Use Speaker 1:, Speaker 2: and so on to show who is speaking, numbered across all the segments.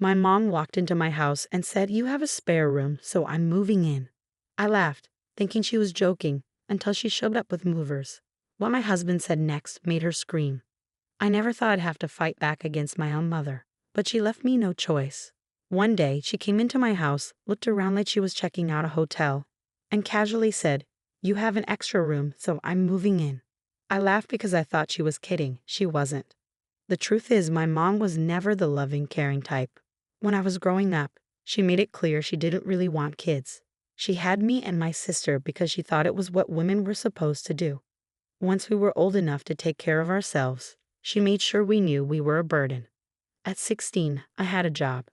Speaker 1: My mom walked into my house and said, "You have a spare room, so I'm moving in." I laughed, thinking she was joking, until she showed up with movers. What my husband said next made her scream. I never thought I'd have to fight back against my own mother, but she left me no choice. One day, she came into my house, looked around like she was checking out a hotel, and casually said, "You have an extra room, so I'm moving in." I laughed because I thought she was kidding. She wasn't. The truth is, my mom was never the loving, caring type. When I was growing up, she made it clear she didn't really want kids. She had me and my sister because she thought it was what women were supposed to do. Once we were old enough to take care of ourselves, she made sure we knew we were a burden. At 16, I had a job.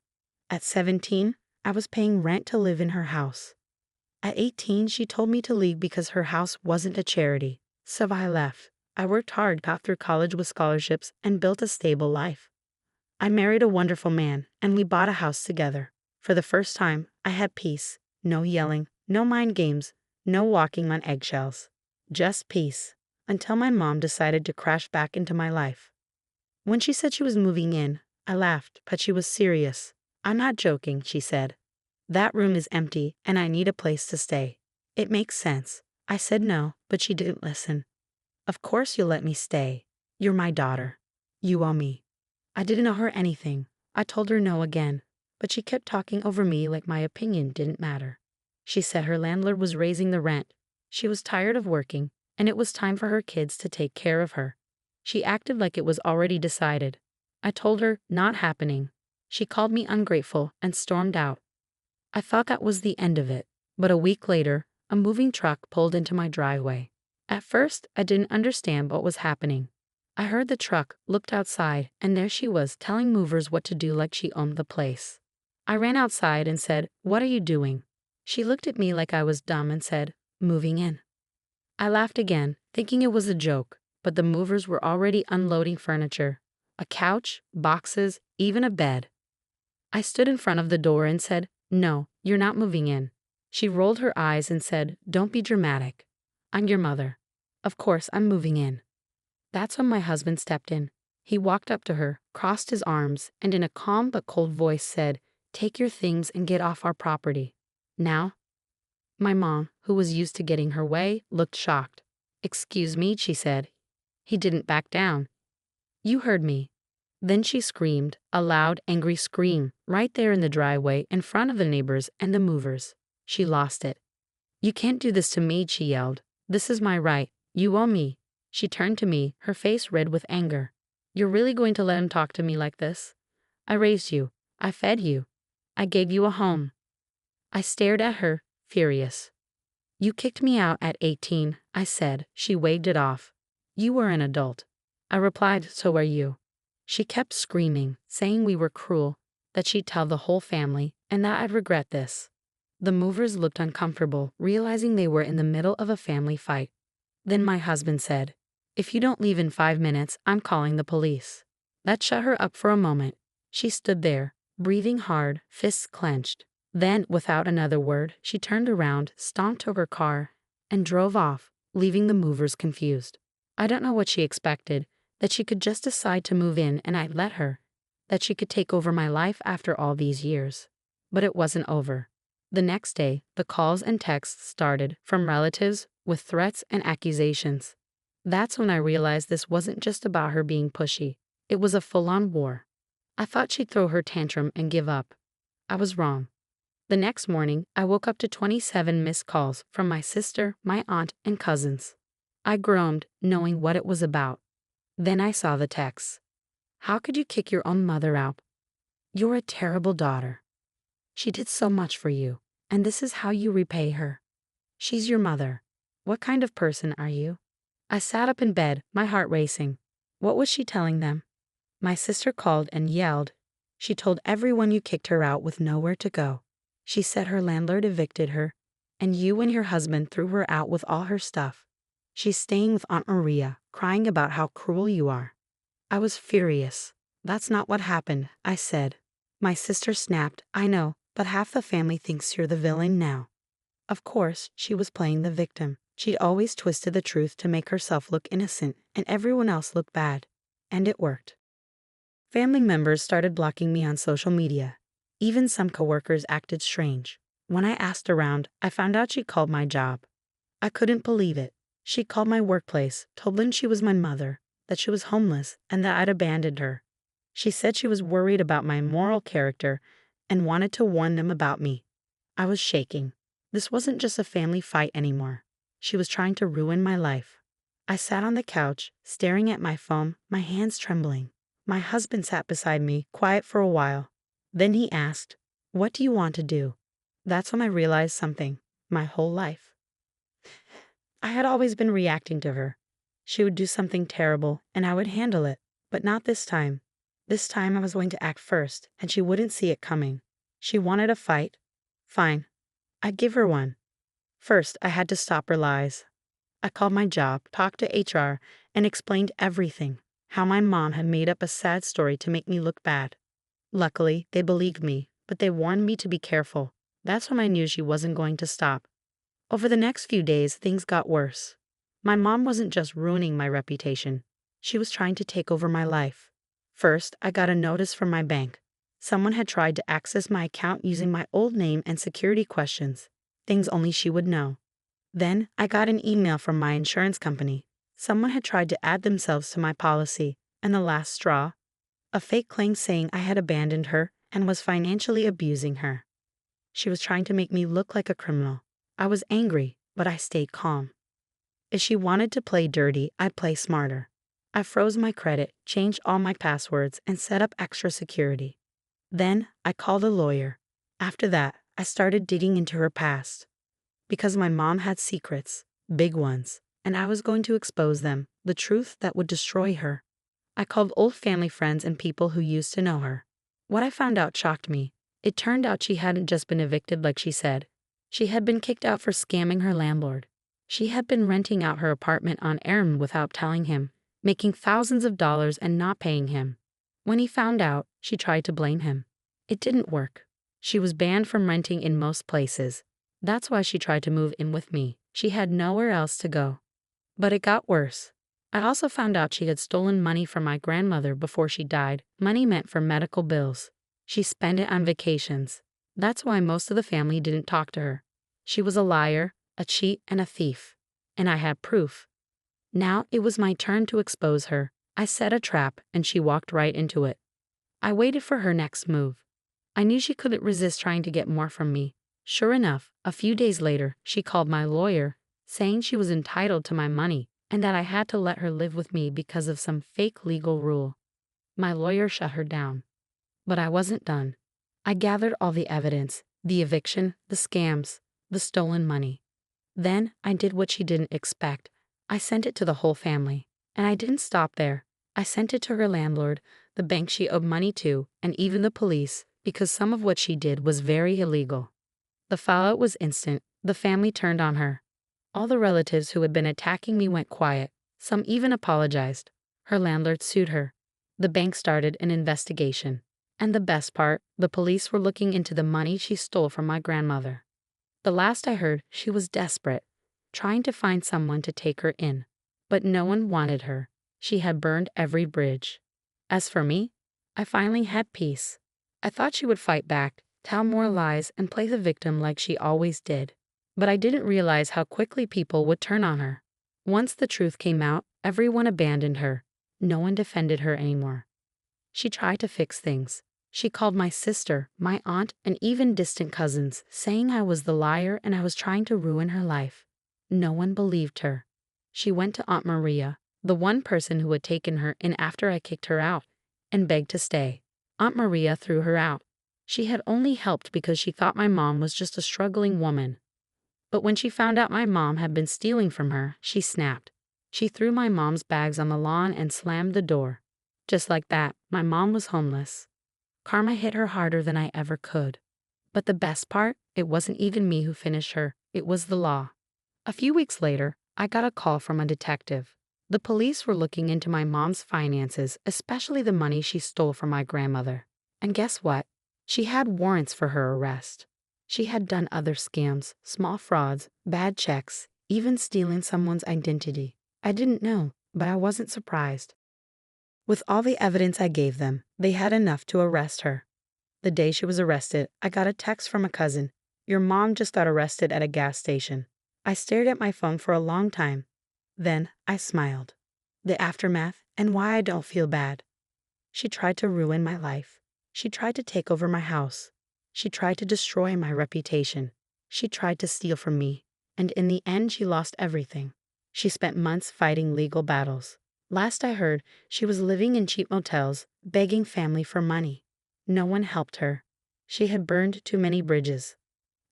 Speaker 1: At 17, I was paying rent to live in her house. At 18, she told me to leave because her house wasn't a charity, so I left. I worked hard, got through college with scholarships, and built a stable life. I married a wonderful man, and we bought a house together. For the first time, I had peace. No yelling, no mind games, no walking on eggshells. Just peace, until my mom decided to crash back into my life. When she said she was moving in, I laughed, but she was serious. "I'm not joking," she said. "That room is empty, and I need a place to stay. It makes sense." I said no, but she didn't listen. "Of course you'll let me stay. You're my daughter. You owe me." I didn't owe her anything. I told her no again, but she kept talking over me like my opinion didn't matter. She said her landlord was raising the rent. She was tired of working, and it was time for her kids to take care of her. She acted like it was already decided. I told her, "Not happening." She called me ungrateful and stormed out. I thought that was the end of it, but a week later, a moving truck pulled into my driveway. At first, I didn't understand what was happening. I heard the truck, looked outside, and there she was telling movers what to do like she owned the place. I ran outside and said, "What are you doing?" She looked at me like I was dumb and said, "Moving in." I laughed again, thinking it was a joke, but the movers were already unloading furniture. A couch, boxes, even a bed. I stood in front of the door and said, "No, you're not moving in." She rolled her eyes and said, "Don't be dramatic. I'm your mother. Of course I'm moving in." That's when my husband stepped in. He walked up to her, crossed his arms, and in a calm but cold voice said, "Take your things and get off our property. Now?" My mom, who was used to getting her way, looked shocked. "Excuse me," she said. He didn't back down. "You heard me." Then she screamed, a loud, angry scream, right there in the driveway in front of the neighbors and the movers. She lost it. "You can't do this to me," she yelled. "This is my right. You owe me." She turned to me, her face red with anger. "You're really going to let him talk to me like this? I raised you. I fed you. I gave you a home." I stared at her, furious. "You kicked me out at 18, I said." She waved it off. "You were an adult." I replied, "So are you." She kept screaming, saying we were cruel, that she'd tell the whole family, and that I'd regret this. The movers looked uncomfortable, realizing they were in the middle of a family fight. Then my husband said, "If you don't leave in 5 minutes, I'm calling the police." That shut her up for a moment. She stood there, breathing hard, fists clenched. Then, without another word, she turned around, stomped to her car, and drove off, leaving the movers confused. I don't know what she expected, that she could just decide to move in and I'd let her, that she could take over my life after all these years. But it wasn't over. The next day, the calls and texts started from relatives with threats and accusations. That's when I realized this wasn't just about her being pushy. It was a full-on war. I thought she'd throw her tantrum and give up. I was wrong. The next morning, I woke up to 27 missed calls from my sister, my aunt, and cousins. I groaned, knowing what it was about. Then I saw the texts. "How could you kick your own mother out? You're a terrible daughter. She did so much for you, and this is how you repay her. She's your mother. What kind of person are you?" I sat up in bed, my heart racing. What was she telling them? My sister called and yelled. She told everyone you kicked her out with nowhere to go. She said her landlord evicted her, and you and your husband threw her out with all her stuff. She's staying with Aunt Maria, crying about how cruel you are. I was furious. "That's not what happened," I said. My sister snapped, "I know, but half the family thinks you're the villain now." Of course, she was playing the victim. She'd always twisted the truth to make herself look innocent and everyone else look bad. And it worked. Family members started blocking me on social media. Even some coworkers acted strange. When I asked around, I found out she called my job. I couldn't believe it. She called my workplace, told them she was my mother, that she was homeless, and that I'd abandoned her. She said she was worried about my moral character and wanted to warn them about me. I was shaking. This wasn't just a family fight anymore. She was trying to ruin my life. I sat on the couch, staring at my phone, my hands trembling. My husband sat beside me, quiet for a while. Then he asked, "What do you want to do?" That's when I realized something. My whole life, I had always been reacting to her. She would do something terrible, and I would handle it. But not this time. This time I was going to act first, and she wouldn't see it coming. She wanted a fight. Fine. I'd give her one. First, I had to stop her lies. I called my job, talked to HR, and explained everything. How my mom had made up a sad story to make me look bad. Luckily, they believed me, but they warned me to be careful. That's when I knew she wasn't going to stop. Over the next few days, things got worse. My mom wasn't just ruining my reputation. She was trying to take over my life. First, I got a notice from my bank. Someone had tried to access my account using my old name and security questions, things only she would know. Then, I got an email from my insurance company. Someone had tried to add themselves to my policy, and the last straw, a fake claim saying I had abandoned her and was financially abusing her. She was trying to make me look like a criminal. I was angry, but I stayed calm. If she wanted to play dirty, I'd play smarter. I froze my credit, changed all my passwords, and set up extra security. Then, I called a lawyer. After that, I started digging into her past. Because my mom had secrets, big ones, and I was going to expose them, the truth that would destroy her. I called old family friends and people who used to know her. What I found out shocked me. It turned out she hadn't just been evicted like she said. She had been kicked out for scamming her landlord. She had been renting out her apartment on Aaron without telling him, making thousands of dollars and not paying him. When he found out, she tried to blame him. It didn't work. She was banned from renting in most places. That's why she tried to move in with me. She had nowhere else to go. But it got worse. I also found out she had stolen money from my grandmother before she died, money meant for medical bills. She spent it on vacations. That's why most of the family didn't talk to her. She was a liar, a cheat, and a thief. And I had proof. Now it was my turn to expose her. I set a trap, and she walked right into it. I waited for her next move. I knew she couldn't resist trying to get more from me. Sure enough, a few days later, she called my lawyer, saying she was entitled to my money and that I had to let her live with me because of some fake legal rule. My lawyer shut her down. But I wasn't done. I gathered all the evidence, the eviction, the scams, the stolen money. Then I did what she didn't expect. I sent it to the whole family. And I didn't stop there. I sent it to her landlord, the bank she owed money to, and even the police, because some of what she did was very illegal. The fallout was instant. The family turned on her. All the relatives who had been attacking me went quiet. Some even apologized. Her landlord sued her. The bank started an investigation. And the best part, the police were looking into the money she stole from my grandmother. The last I heard, she was desperate, trying to find someone to take her in. But no one wanted her. She had burned every bridge. As for me, I finally had peace. I thought she would fight back, tell more lies, and play the victim like she always did. But I didn't realize how quickly people would turn on her. Once the truth came out, everyone abandoned her. No one defended her anymore. She tried to fix things. She called my sister, my aunt, and even distant cousins, saying I was the liar and I was trying to ruin her life. No one believed her. She went to Aunt Maria, the one person who had taken her in after I kicked her out, and begged to stay. Aunt Maria threw her out. She had only helped because she thought my mom was just a struggling woman. But when she found out my mom had been stealing from her, she snapped. She threw my mom's bags on the lawn and slammed the door. Just like that, my mom was homeless. Karma hit her harder than I ever could. But the best part, it wasn't even me who finished her, it was the law. A few weeks later, I got a call from a detective. The police were looking into my mom's finances, especially the money she stole from my grandmother. And guess what? She had warrants for her arrest. She had done other scams, small frauds, bad checks, even stealing someone's identity. I didn't know, but I wasn't surprised. With all the evidence I gave them, they had enough to arrest her. The day she was arrested, I got a text from a cousin. Your mom just got arrested at a gas station. I stared at my phone for a long time. Then I smiled. The aftermath and why I don't feel bad. She tried to ruin my life. She tried to take over my house. She tried to destroy my reputation. She tried to steal from me. And in the end, she lost everything. She spent months fighting legal battles. Last I heard, she was living in cheap motels, begging family for money. No one helped her. She had burned too many bridges.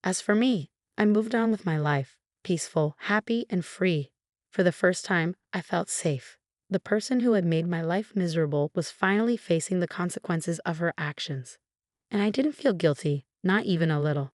Speaker 1: As for me, I moved on with my life, peaceful, happy, and free. For the first time, I felt safe. The person who had made my life miserable was finally facing the consequences of her actions. And I didn't feel guilty, not even a little.